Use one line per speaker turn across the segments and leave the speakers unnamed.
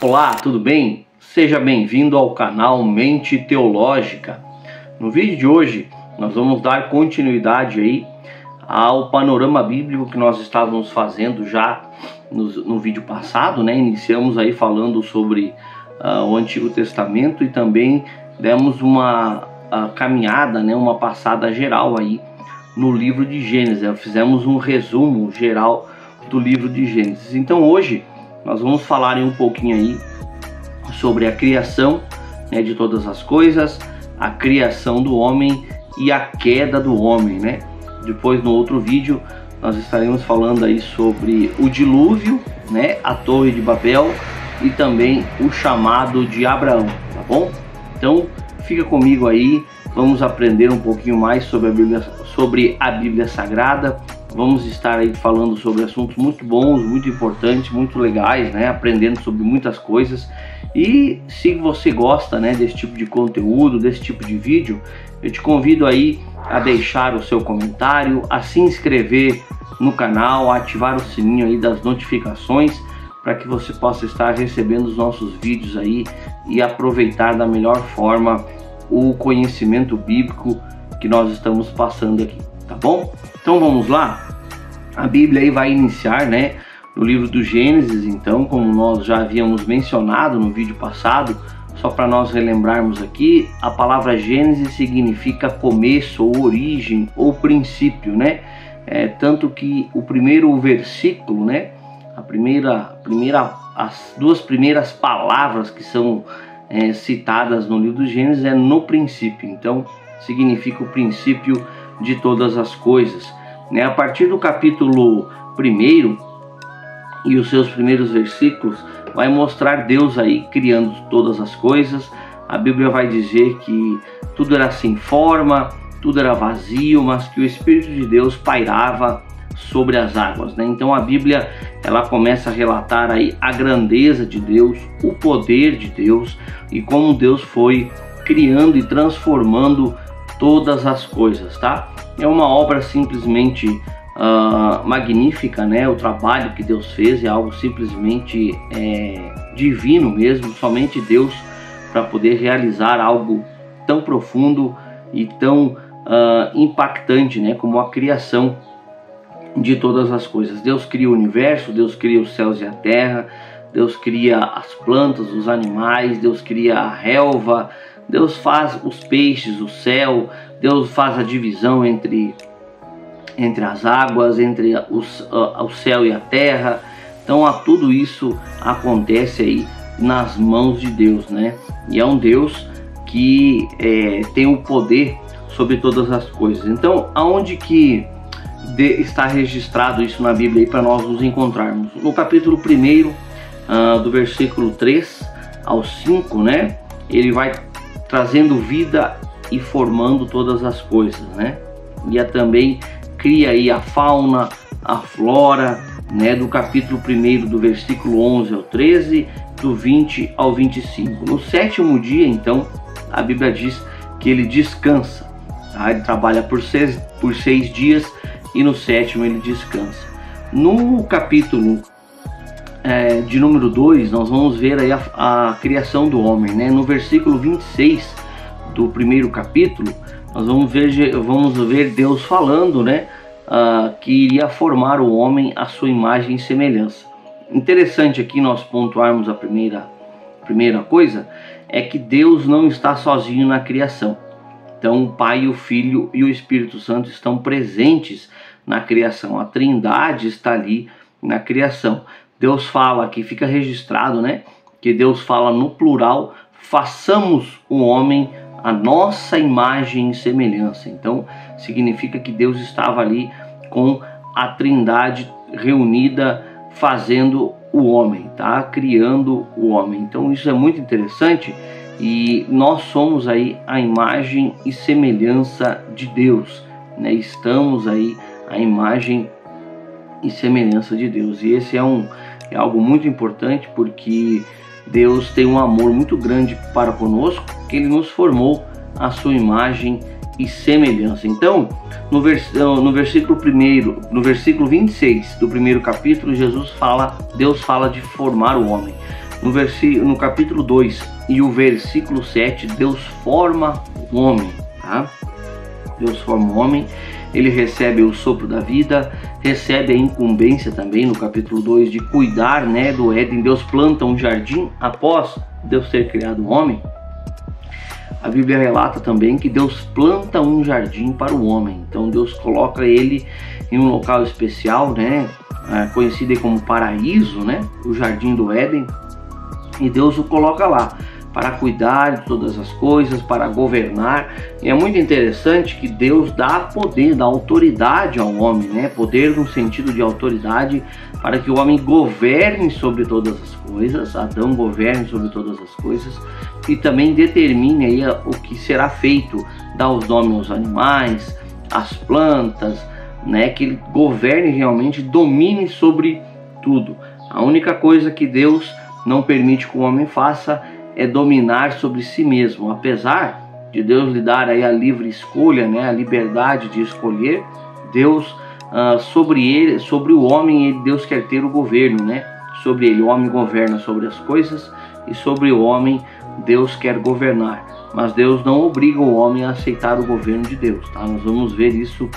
Olá, tudo bem? Seja bem-vindo ao canal Mente Teológica. No vídeo de hoje nós vamos dar continuidade aí ao panorama bíblico que nós estávamos fazendo já no vídeo passado, né? Iniciamos aí falando sobre o Antigo Testamento e também demos uma caminhada, né? Uma passada geral aí no livro de Gênesis. Fizemos um resumo geral do livro de Gênesis. Então hoje nós vamos falar um pouquinho aí sobre a criação, né, de todas as coisas, a criação do homem e a queda do homem, né? Depois, no outro vídeo, nós estaremos falando aí sobre o dilúvio, né, a Torre de Babel e também o chamado de Abraão, tá bom? Então, fica comigo aí, vamos aprender um pouquinho mais sobre a Bíblia Sagrada. Vamos estar aí falando sobre assuntos muito bons, muito importantes, muito legais, né? Aprendendo sobre muitas coisas. E se você gosta, né, desse tipo de conteúdo, desse tipo de vídeo, eu te convido aí a deixar o seu comentário, a se inscrever no canal, a ativar o sininho aí das notificações para que você possa estar recebendo os nossos vídeos aí e aproveitar da melhor forma o conhecimento bíblico que nós estamos passando aqui, tá bom? Então vamos lá, a Bíblia aí vai iniciar, né, no livro do Gênesis. Então, como nós já havíamos mencionado no vídeo passado, só para nós relembrarmos aqui, a palavra Gênesis significa começo, ou origem, ou princípio, né? Tanto que o primeiro versículo, né, as duas primeiras palavras que são citadas no livro do Gênesis é no princípio. Então, significa o princípio de todas as coisas, né? A partir do capítulo 1 e os seus primeiros versículos vai mostrar Deus aí criando todas as coisas. A Bíblia vai dizer que tudo era sem forma, tudo era vazio, mas que o Espírito de Deus pairava sobre as águas, né? Então a Bíblia ela começa a relatar aí a grandeza de Deus, o poder de Deus e como Deus foi criando e transformando todas as coisas, tá? É uma obra simplesmente magnífica, né? O trabalho que Deus fez é algo simplesmente divino mesmo, somente Deus para poder realizar algo tão profundo e tão impactante, né? Como a criação de todas as coisas. Deus cria o universo, Deus cria os céus e a terra, Deus cria as plantas, os animais, Deus cria a relva, Deus faz os peixes, o céu, Deus faz a divisão entre as águas, entre o céu e a terra. Então tudo isso acontece aí nas mãos de Deus, né? E é um Deus que tem o poder sobre todas as coisas. Então aonde que está registrado isso na Bíblia para nós nos encontrarmos? No capítulo 1, do versículo 3 ao 5, né? Ele vai trazendo vida e formando todas as coisas, né? E também cria aí a fauna, a flora, né? Do capítulo 1, do versículo 11 ao 13, do 20 ao 25. No sétimo dia, então, a Bíblia diz que ele descansa, tá? Ele trabalha por seis dias e no sétimo ele descansa. No capítulo de número 2, nós vamos ver aí a criação do homem, né? No versículo 26 do primeiro capítulo, nós vamos ver Deus falando, né? Que iria formar o homem à sua imagem e semelhança. Interessante aqui nós pontuarmos a primeira coisa, é que Deus não está sozinho na criação. Então o Pai, o Filho e o Espírito Santo estão presentes na criação. A Trindade está ali na criação. Deus fala, aqui fica registrado, né, que Deus fala no plural: façamos o homem a nossa imagem e semelhança. Então significa que Deus estava ali com a Trindade reunida, fazendo o homem, tá? Criando o homem. Então isso é muito interessante e nós somos aí a imagem e semelhança de Deus, né? Estamos aí a imagem e semelhança de Deus, e esse é algo muito importante, porque Deus tem um amor muito grande para conosco, que Ele nos formou à sua imagem e semelhança. Então, no versículo 1, no versículo 26 do primeiro capítulo, Deus fala de formar o homem. no capítulo 2 e o versículo 7, Deus forma o homem, tá? Deus forma o homem, ele recebe o sopro da vida, recebe a incumbência também no capítulo 2 de cuidar, né, do Éden. Deus planta um jardim após Deus ter criado o homem. A Bíblia relata também que Deus planta um jardim para o homem. Então Deus coloca ele em um local especial, né, conhecido como paraíso, né, o jardim do Éden. E Deus o coloca lá para cuidar de todas as coisas, para governar. E é muito interessante que Deus dá poder, dá autoridade ao homem, né? Poder no sentido de autoridade para que o homem governe sobre todas as coisas, Adão governe sobre todas as coisas e também determine aí o que será feito, dá os nomes aos animais, às plantas, né? Que ele governe realmente, domine sobre tudo. A única coisa que Deus não permite que o homem faça é dominar sobre si mesmo. Apesar de Deus lhe dar aí a livre escolha, né, a liberdade de escolher, Deus sobre o homem, Deus quer ter o governo, né? Sobre ele, o homem governa sobre as coisas e sobre o homem Deus quer governar. Mas Deus não obriga o homem a aceitar o governo de Deus, tá? Nós vamos ver isso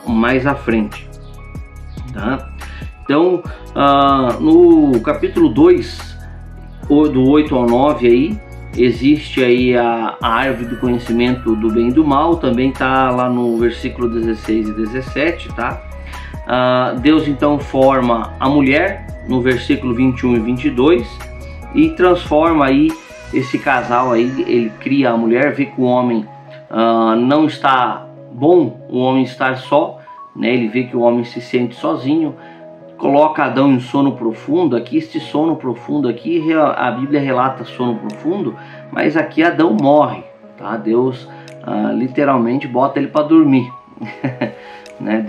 mais à frente, tá? Então, no capítulo 2, do 8 ao 9 aí, existe aí a árvore do conhecimento do bem e do mal, também tá lá no versículo 16 e 17, tá? Deus então forma a mulher no versículo 21 e 22 e transforma aí esse casal aí, ele cria a mulher, vê que o homem não está bom, o homem estar só, né? Ele vê que o homem se sente sozinho, coloca Adão em sono profundo. Aqui, este sono profundo aqui, a Bíblia relata sono profundo, mas aqui Adão morre, tá? Deus literalmente bota ele para dormir, né?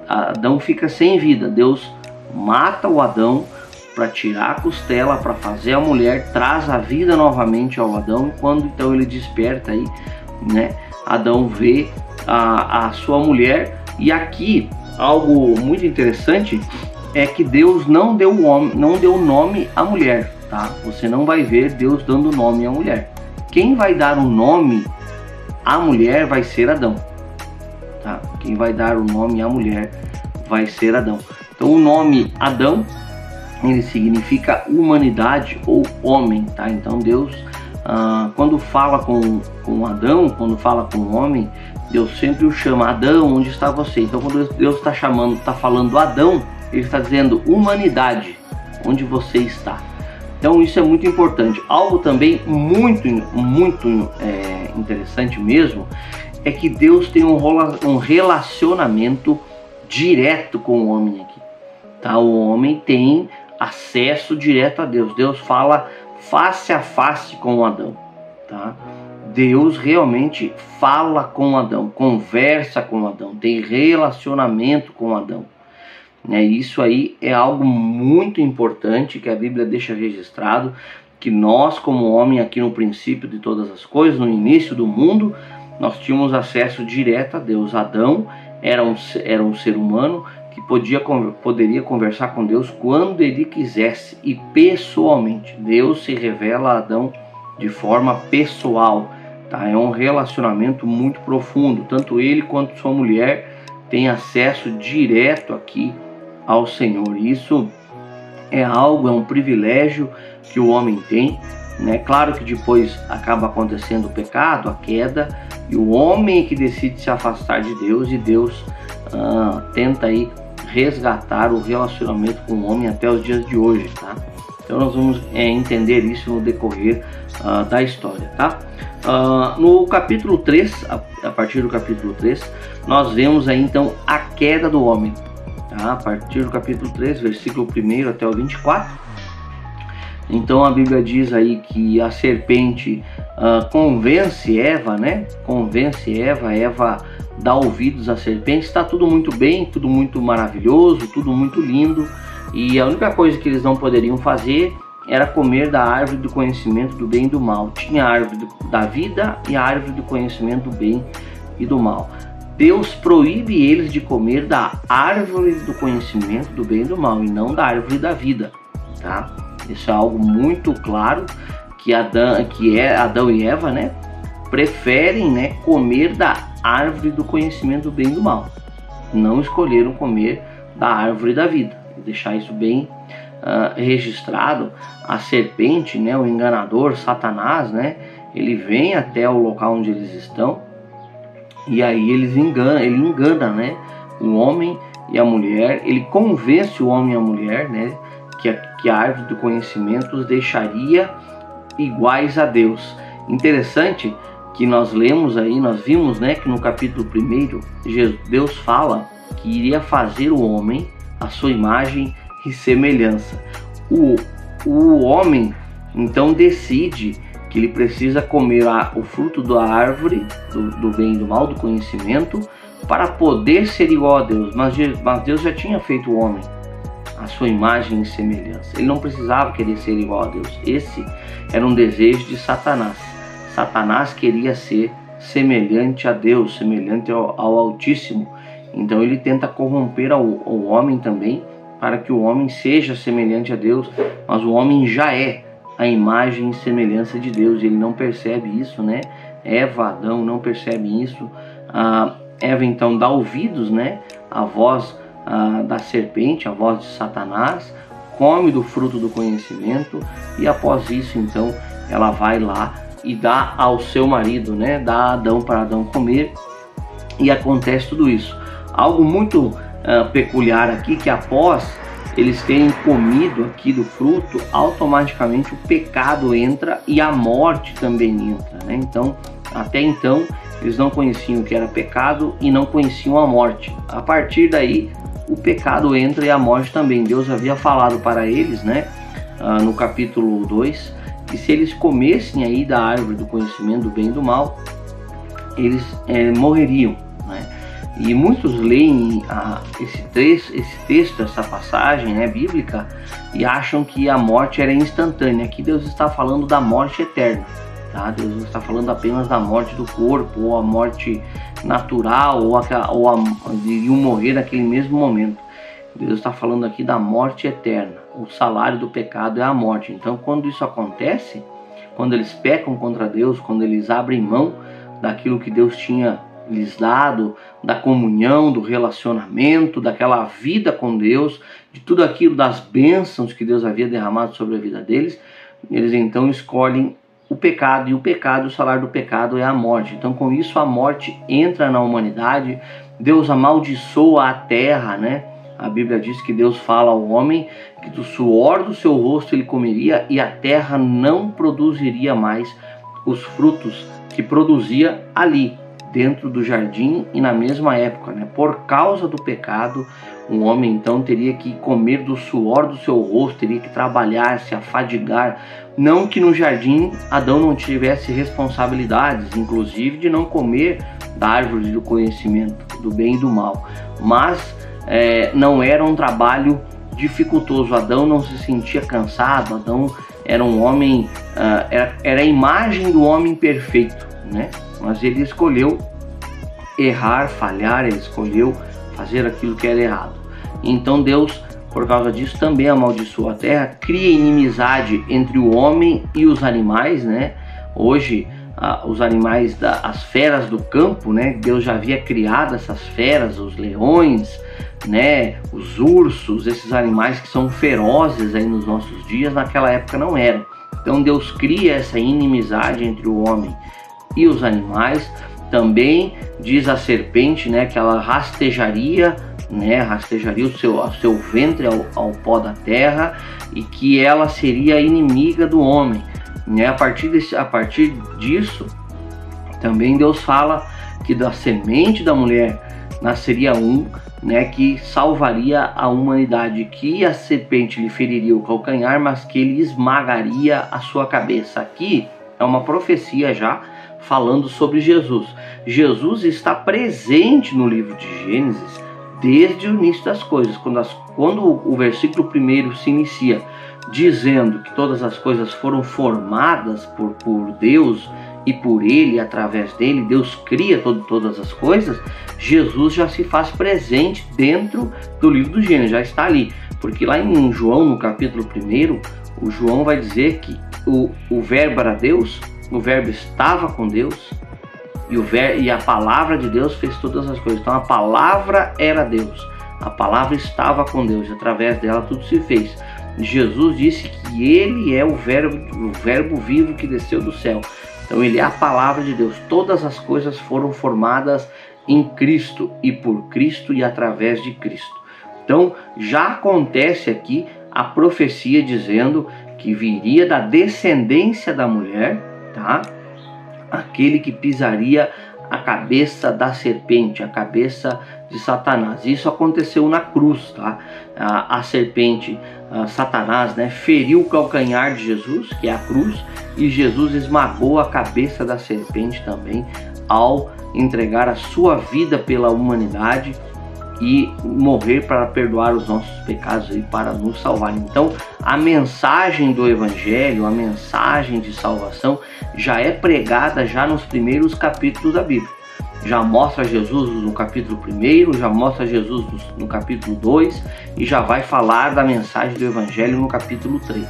Adão fica sem vida. Deus mata o Adão para tirar a costela, para fazer a mulher, traz a vida novamente ao Adão. E quando então ele desperta aí, né? Adão vê a sua mulher. E aqui algo muito interessante é que Deus não deu nome à mulher, tá? Você não vai ver Deus dando nome à mulher. Quem vai dar o nome à mulher vai ser Adão, tá? Quem vai dar o nome à mulher vai ser Adão. Então o nome Adão, ele significa humanidade ou homem, tá? Então Deus, quando fala com Adão, quando fala com o homem, Deus sempre o chama: Adão, onde está você? Então quando Deus está falando Adão, ele está dizendo humanidade, onde você está. Então isso é muito importante. Algo também muito interessante mesmo é que Deus tem um relacionamento direto com o homem aqui, tá? O homem tem acesso direto a Deus. Deus fala face a face com Adão, tá? Deus realmente fala com Adão, conversa com Adão, tem relacionamento com Adão. Isso aí é algo muito importante que a Bíblia deixa registrado, que nós como homem aqui no princípio de todas as coisas, no início do mundo, nós tínhamos acesso direto a Deus. Adão era um ser humano que poderia conversar com Deus quando ele quisesse e pessoalmente. Deus se revela a Adão de forma pessoal, tá? É um relacionamento muito profundo. Tanto ele quanto sua mulher têm acesso direto aqui ao Senhor. Isso é um privilégio que o homem tem, né? Claro que depois acaba acontecendo o pecado, a queda, e o homem que decide se afastar de Deus, e Deus tenta aí resgatar o relacionamento com o homem até os dias de hoje, tá? Então nós vamos entender isso no decorrer da história, tá? No capítulo 3, a partir do capítulo 3, nós vemos aí então a queda do homem, tá? A partir do capítulo 3, versículo 1 até o 24. Então a Bíblia diz aí que a serpente convence Eva, né? Convence Eva, Eva dá ouvidos à serpente. Está tudo muito bem, tudo muito maravilhoso, tudo muito lindo. E a única coisa que eles não poderiam fazer era comer da árvore do conhecimento do bem e do mal. Tinha a árvore da vida e a árvore do conhecimento do bem e do mal. Deus proíbe eles de comer da árvore do conhecimento do bem e do mal, e não da árvore da vida, tá? Isso é algo muito claro, que Adão e Eva, né, preferem, né, comer da árvore do conhecimento do bem e do mal. Não escolheram comer da árvore da vida. Vou deixar isso bem registrado. A serpente, né, o enganador, Satanás, né, ele vem até o local onde eles estão, e aí ele engana, né, o homem e a mulher. Ele convence o homem e a mulher, né, que a árvore do conhecimento os deixaria iguais a Deus. Interessante que nós lemos aí, nós vimos, né, que no capítulo 1, Deus fala que iria fazer o homem à sua imagem e semelhança. O homem então decide que ele precisa comer o fruto da árvore do bem e do mal, do conhecimento, para poder ser igual a Deus. Mas Deus já tinha feito o homem à sua imagem e semelhança. Ele não precisava querer ser igual a Deus. Esse era um desejo de Satanás. Satanás queria ser semelhante a Deus, semelhante ao Altíssimo. Então ele tenta corromper o homem também, para que o homem seja semelhante a Deus, mas o homem já é a imagem e semelhança de Deus. Ele não percebe isso, né? Eva, Adão não percebem isso. Eva então dá ouvidos, né, à voz da serpente, à voz de Satanás, come do fruto do conhecimento, e após isso então ela vai lá e dá ao seu marido, né, dá a Adão para Adão comer, e acontece tudo isso. Algo muito peculiar aqui, que após eles terem comido aqui do fruto, automaticamente o pecado entra e a morte também entra, né? Então, até então, eles não conheciam o que era pecado e não conheciam a morte. A partir daí, o pecado entra e a morte também. Deus havia falado para eles, né, no capítulo 2, que se eles comessem aí da árvore do conhecimento do bem e do mal, eles morreriam, né? E muitos leem esse texto, essa passagem, né, bíblica, e acham que a morte era instantânea. Aqui Deus está falando da morte eterna, tá? Deus não está falando apenas da morte do corpo, ou a morte natural, ou iriam morrer naquele mesmo momento. Deus está falando aqui da morte eterna. O salário do pecado é a morte. Então, quando isso acontece, quando eles pecam contra Deus, quando eles abrem mão daquilo que Deus tinha lhes dado, da comunhão, do relacionamento, daquela vida com Deus, de tudo aquilo, das bênçãos que Deus havia derramado sobre a vida deles, eles então escolhem o pecado, e o pecado, o salário do pecado é a morte. Então, com isso, a morte entra na humanidade. Deus amaldiçoa a terra, né? A Bíblia diz que Deus fala ao homem que do suor do seu rosto ele comeria, e a terra não produziria mais os frutos que produzia ali, dentro do jardim e na mesma época, né? Por causa do pecado, o homem então teria que comer do suor do seu rosto, teria que trabalhar, se afadigar. Não que no jardim Adão não tivesse responsabilidades, inclusive de não comer da árvore do conhecimento do bem e do mal, mas não era um trabalho dificultoso. Adão não se sentia cansado. Adão era um homem, era a imagem do homem perfeito, né? Mas ele escolheu errar, falhar, ele escolheu fazer aquilo que era errado. Então Deus, por causa disso, também amaldiçoou a terra, cria inimizade entre o homem e os animais, né? Hoje, os animais, as feras do campo, né? Deus já havia criado essas feras, os leões, né? Os ursos, esses animais que são ferozes aí nos nossos dias, naquela época não eram. Então Deus cria essa inimizade entre o homem e os animais. Também diz a serpente, né, que ela rastejaria, né, o seu ventre ao pó da terra, e que ela seria inimiga do homem, né? A partir disso, também Deus fala que da semente da mulher nasceria né, que salvaria a humanidade, que a serpente lhe feriria o calcanhar, mas que ele esmagaria a sua cabeça. Aqui é uma profecia já falando sobre Jesus. Jesus está presente no livro de Gênesis desde o início das coisas. Quando o versículo 1 se inicia dizendo que todas as coisas foram formadas por Deus e por ele, através dele, Deus cria todas as coisas, Jesus já se faz presente dentro do livro do Gênesis, já está ali. Porque lá em João, no capítulo 1, o João vai dizer que o verbo era Deus, o verbo estava com Deus, e a palavra de Deus fez todas as coisas. Então a palavra era Deus, a palavra estava com Deus, e através dela tudo se fez. Jesus disse que ele é o verbo vivo que desceu do céu. Então ele é a palavra de Deus. Todas as coisas foram formadas em Cristo e por Cristo e através de Cristo. Então já acontece aqui a profecia dizendo que viria da descendência da mulher, tá? Aquele que pisaria a cabeça da serpente, a cabeça de Satanás. Isso aconteceu na cruz, tá? A serpente, Satanás, né, feriu o calcanhar de Jesus, que é a cruz, e Jesus esmagou a cabeça da serpente também, ao entregar a sua vida pela humanidade e morrer para perdoar os nossos pecados e para nos salvar. Então, a mensagem do Evangelho, a mensagem de salvação, já é pregada já nos primeiros capítulos da Bíblia. Já mostra Jesus no capítulo 1, já mostra Jesus no capítulo 2 e já vai falar da mensagem do Evangelho no capítulo 3.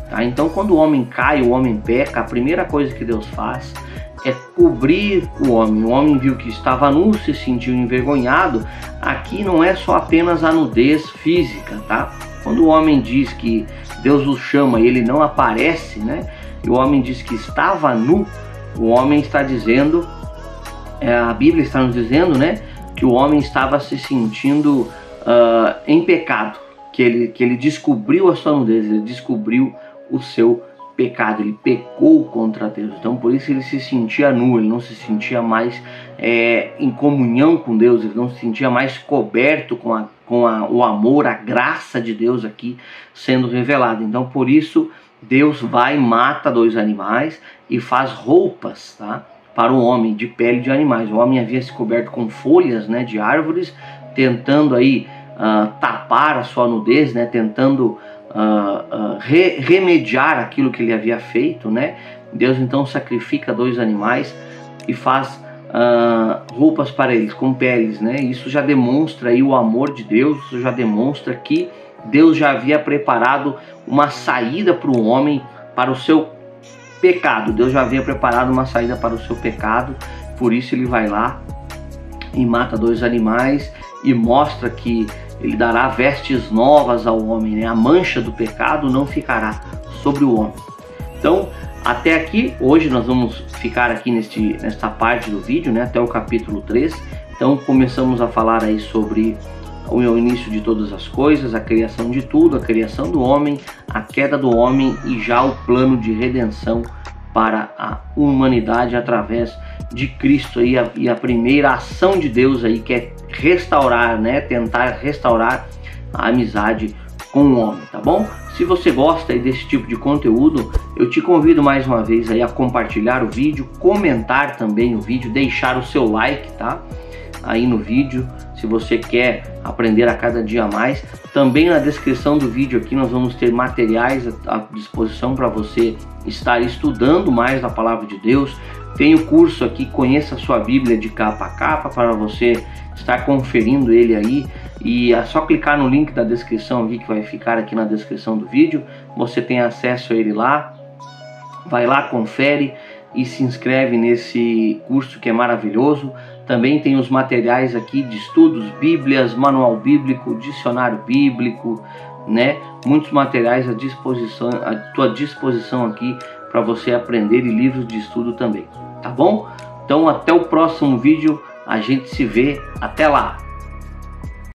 Tá? Então, quando o homem cai, o homem peca, a primeira coisa que Deus faz é cobrir o homem. O homem viu que estava nu, se sentiu envergonhado. Aqui não é só apenas a nudez física, tá? Quando o homem diz que Deus o chama e ele não aparece, né? E o homem diz que estava nu, o homem está dizendo, a Bíblia está nos dizendo, né? Que o homem estava se sentindo em pecado, que ele descobriu a sua nudez, ele descobriu o seu pecado, ele pecou contra Deus. Então por isso ele se sentia nu, ele não se sentia mais em comunhão com Deus, ele não se sentia mais coberto com o amor, a graça de Deus aqui sendo revelada. Então por isso Deus vai, mata 2 animais e faz roupas, tá, para o homem de pele de animais. O homem havia se coberto com folhas, né, de árvores, tentando aí tapar a sua nudez, né, tentando remediar aquilo que ele havia feito, né? Deus então sacrifica 2 animais e faz roupas para eles com peles, né? Isso já demonstra aí o amor de Deus, isso já demonstra que Deus já havia preparado uma saída para o homem, para o seu pecado. Deus já havia preparado uma saída para o seu pecado, por isso ele vai lá e mata 2 animais e mostra que ele dará vestes novas ao homem, né? A mancha do pecado não ficará sobre o homem. Então, até aqui, hoje nós vamos ficar aqui nesta parte do vídeo, né? Até o capítulo 3. Então, começamos a falar aí sobre o início de todas as coisas, a criação de tudo, a criação do homem, a queda do homem e já o plano de redenção para a humanidade através de Cristo aí, e a primeira ação de Deus aí, que é restaurar, né, tentar restaurar a amizade com o homem, tá bom? Se você gosta aí desse tipo de conteúdo, eu te convido mais uma vez aí a compartilhar o vídeo, comentar também o vídeo, deixar o seu like, tá? Aí no vídeo, se você quer aprender a cada dia mais. Também na descrição do vídeo aqui nós vamos ter materiais à disposição para você estar estudando mais a palavra de Deus. Tem o curso aqui, Conheça a Sua Bíblia de Capa a Capa, para você estar conferindo ele aí. E é só clicar no link da descrição aqui, que vai ficar aqui na descrição do vídeo. Você tem acesso a ele lá. Vai lá, confere e se inscreve nesse curso que é maravilhoso. Também tem os materiais aqui de estudos, bíblias, manual bíblico, dicionário bíblico, né? Muitos materiais à tua disposição aqui para você aprender, e livros de estudo também, tá bom? Então até o próximo vídeo, a gente se vê, até lá!